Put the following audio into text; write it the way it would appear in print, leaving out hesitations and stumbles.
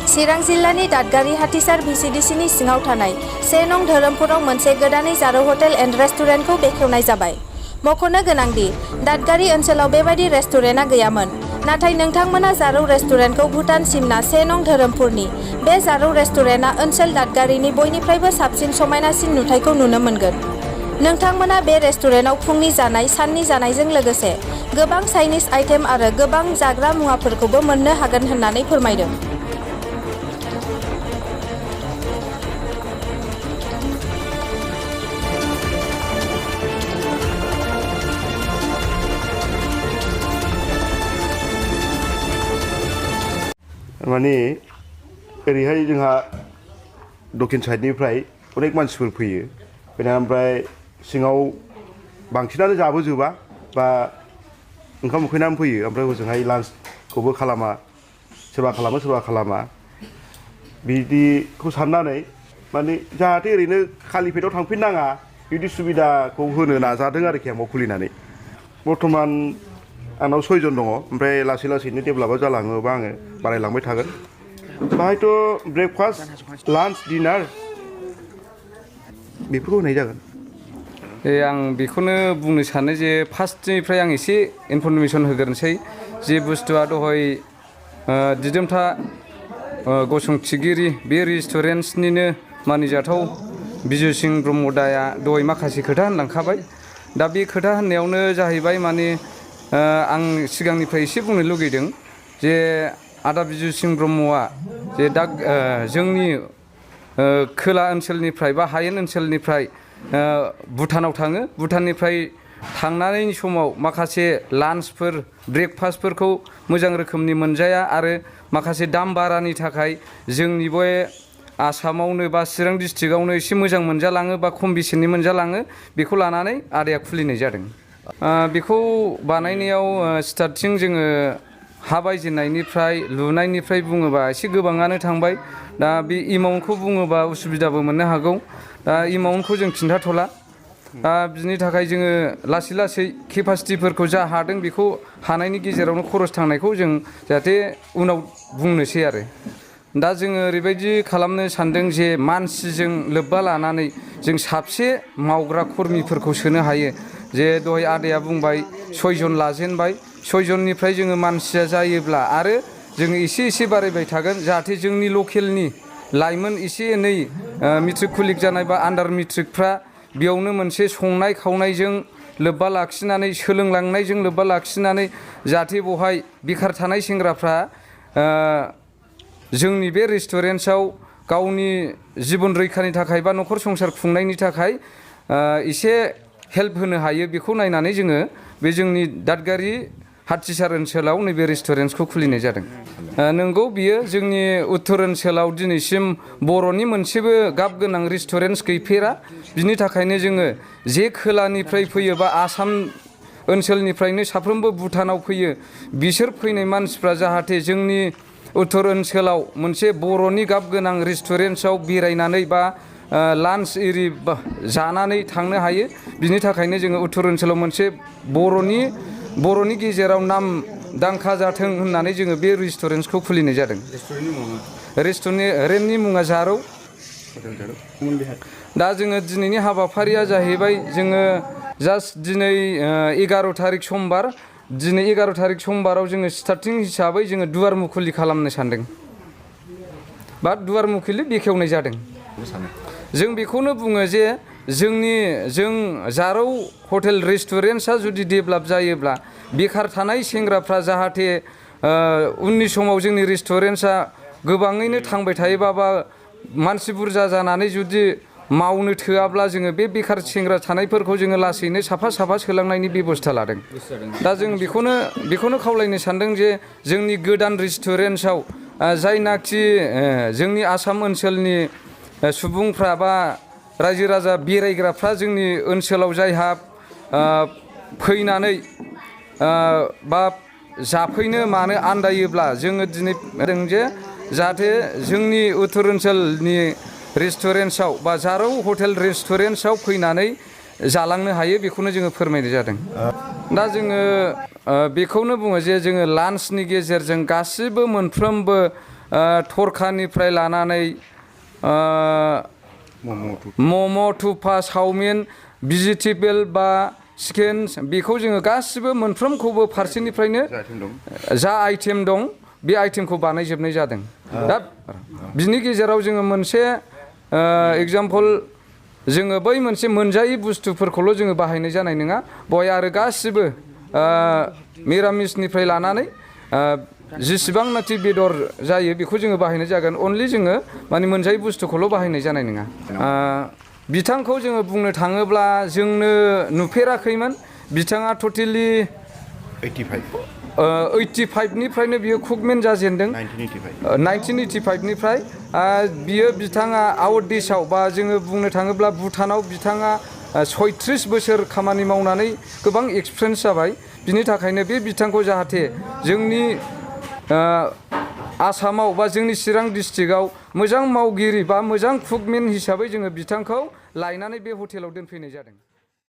चिरां जिल्लानि दादगारि हाथिसार VCDCनि सिङाव थानाय 1 नं धोरोमपुराव मोनसे गोदानै जारौ हटेल एन्ड रेस्टुरेन्टखौ बेखेवनाय जाबाय। मख'नो गोनांदि दादगारि ओनसोलाव बेबादि रेस्टुरेन्टआ गैयामोन। नाथाय नोंथांमोना जारौ रेस्टुरेन्टखौ भुटान सिमना 1 नं धोरोमपुरनि बे जारौ रेस्टुरेन्टआ ओनसोल दादगारिनि बयनिफ्रायबो साबसिन समायनासिन नुथायखौ नुनो मोनगोन। नोंथांमोना बे रेस्टुरेन्टआव फुंनि जानाय, साननि जानायजों लोगोसे गोबां चाइनिज आइटेम आरो गोबां जाग्रा मुवाफोरखौबो मोननो हागोन होननानै फोरमायदों। माने ओरैहाय जोंहा दक्षिण साइडनिफ्राय अनेक मानसिफोर फैयो। ओमफ्राय सिङाव बांसिनानो जाबोजोबा बा ओंखाम उखैनानै फैयो। ओमफ्राय हजोंहाय लान्चखौबो खालामा, सोरबा खालामो सोरबा खालामा। बिदिखौ साननानै माने जाहाथे ओरैनो खालि पेटआव थांफिननाङा बिदि सुबिदाखौ होनो नाजादों आरोखि आं खुलिनानै। बर्थमान आंनाव 6 जन दङ। ओमफ्राय लासै लासैनो डेभेलपआ जालाङोबा आङो बारायलांबाय थागोन। बाहायथ' ब्रेकफास्ट, लान्च, डिनार बेफोरखौ होनाय जागोन। आं बेखौनो बुंनो सानो जे फार्स्टनिफ्राय आं एसे इनफरमेसन होग्रोनोसै जे बुस्थुआ दहाय दिदोमथा गसंथिगिरि बे रेस्टुरेन्टनिनो मानिजाथाव बिजु सिं ब्रह्मदाया दहाय माखासे खोथा होनलांखाबाय। दा बे खोथा होननायावनो जाहैबाय माने आं सिगांनिफ्राय एसे बुंनो लुगैदों जे आदा बिजु सिं ब्रह्मआ जे दा जोंनि खोला ओनसोलनिफ्राय बा हायेन ओनसोलनिफ्राय भुटानाव थाङो। भुटाननिफ्राय थांनायनि समाव माखासे लान्चफोर, ब्रेकफास्टफोरखौ मोजां रोखोमनि मोनजाया आरो माखासे दाम बारानि थाखाय जोंनि बे आसामावनो बा चिरां डिस्ट्रिक्टआवनो एसे मोजां मोनजालाङो बा खम बेसेननि मोनजालाङो। बेखौ लानानै आदाया खुलिनाय जादों। बेखौ बानायनायाव स्टार्टिं जोङो हा बायजेननायनिफ्राय लुनायनिफ्राय बुङोबा एसे गोबाङानो थांबाय। दा बे एमाउन्टखौ बुङोबा उसुबिदाबो मोननो हागौ। दा एमाउन्टखौ जों खिन्थाथ'ला। बिनि थाखाय जोङो लासै लासै केपासिटिफोरखौ जा हादों बेखौ हानायनि गेजेरावनो खरस थांनायखौ जों जाहाथे उनाव बुंनोसै आरो। दा जोङो ओरैबायदि खालामनो सानदों जे मानसिजों लोब्बा लानानै जों साबसे मावग्रा कर्मिफोरखौ सोनो हायो। जे दहाय आदाया बुंबाय 6 जन लाजेनबाय। 6 जननिफ्राय जोङो मानसिया जायोब्ला आरो जोङो एसे एसे बारायबाय थागोन। जाहाथे जोंनि लकेलनि लाइमोन एसे एनै मेट्रिक कुलिक जानाय बा आन्डार मेट्रिकफ्रा बेयावनो मोनसे संनाय खावनायजों लोब्बा लाखिनानै, सोलोंलांनायजों लोब्बा लाखिनानै जाहाथे बेवहाय बेखार थानाय सेंग्राफ्रा जोंनि बे रेस्टुरेन्टआव गावनि जिबन रैखानि थाखाय बा न'खर संसार खुंनायनि थाखाय एसे हेल्प होनो हायो। बेखौ नायनानै जोङो बे जोंनि दादगारि हाथिसार ओनसोलाव नैबे रेस्टुरेन्टखौ खुलिनाय जादों। नंगौ बियो जोंनि उत्तर ओनसोलाव दिनैसिम बर'नि मोनसेबो गाब गोनां रेस्टुरेन्ट गैफेरा। बिनि थाखायनो जोङो जे खोलानिफ्राय फैयो बा आसाम ओनसोलनिफ्रायनो साफ्रोमबो भुटानाव फैयो, बिसोर फैनाय मानसिफ्रा जाहाथे जोंनि उत्तर ओनसोलाव मोनसे बर'नि गाब गोनां रेस्टुरेन्टआव बेरायनानै बा लान्च एरि जानानै थांनो हायो। बिनि थाखायनो जोङो उत्तर ओनसोलाव मोनसे बर'नि गेजेराव नामदांखा जाथों होननानै जोङो बे रेस्टुरेन्टखौ खुलिनाय जादों। रेस्टुरेन्टनि मुङा जारौ। दा जोङो दिनैनि हाबाफारिया जाहैबाय जोङो जास्ट दिनै 11 थारिख समबार। दिनै 11 थारिख समबाराव जोङो स्टार्टिं हिसाबै जोङो दुवार मुखुलि खालामनो सानदों बा दुवार मुखुलि बेखेवनाय जादों। जों बेखौनो बुङो जे जों जारौ हटेल रेस्टुरेन्टआ जुदि डेभेलप जायोब्ला बेखार थानाय सेंग्राफ्रा जाहाथे उननि समाव जोंनि रेस्टुरेन्टआ गोबाङैनो थांबाय थायोबा बा मानसि बुरजा जानानै जुदि मावनो थोआब्ला जोङो बे बेखार सेंग्रा थानायफोरखौ जोङो लासैनो साफा साफा सोलांनायनि बेब'स्था लादों। दा जों बेखौनो खावलायनो सानदों जे जोंनि गोदान रेस्टुरेन्टआव जायनाखि जोंनि आसाम ओनसोलनि सुबुंफ्रा बा रायजो राजा बेरायग्राफ्रा जोंनि ओनसोलाव जायहा फैनानै बा जाफैनो मानो आन्दायोब्ला जोङो दिनै बुंदों जे जाहाथे जोंनि उत्तर ओनसोलनि रेस्टुरेन्टआव बा जारौ हटेल रेस्टुरेन्टआव फैनानै जालांनो हायो। बेखौनो जोङो फोरमायनाय जादों। दा जोङो बेखौनो बुङो जे जोङो लान्चनि गेजेरजों गासिबो मोनफ्रोमबो थरखानिफ्राय लानानै मम' थुफा चावमिन भेजिटेबल बा चिकेन बेखौ जोङो गासिबो मोनफ्रोमखौबो फारसेनिफ्रायनो जा आइटेम दं बे आइटेमखौ बानायजोबनाय जादों दा बिनि गेजेराव जोङो मोनसे एगजामपोल जोङो बै मोनसे मोनजायै बुस्थुफोरखौल' जोङो बाहायनाय जानाय नङा बेवहाय आरो गासिबो मिरामिसनिफ्राय लानानै जेसेबांनाखि बेदर जायो बेखौ जोङो बाहायनाय जागोन अनलि जोङो माने मोनजायै बुस्थुखौल' बाहायनाय जानाय नङा बिथांखौ जोङो बुंनो थाङोब्ला जोंनो नुफेराखैमोन बिथाङा टटेलि 85निफ्रायनो बियो कुकमेन जाजेनदों 1985निफ्राय बिथाङा आउट देशआव बा जोङो बुंनो थाङोब्ला भुटानाव बिथाङा 36 बोसोर खामानि मावनानै गोबां एक्सपिरियेन्स जाबाय बिनि थाखायनो बे बिथांखौ जाहाथे जोंनि आसामाव बा जोंनि चिरां डिस्ट्रिक्टआव मोजां मावगिरि बा मोजां कुकमेन हिसाबै जोङो बिथांखौ लायनानै बे हटेलाव दोनफैनाय जादों।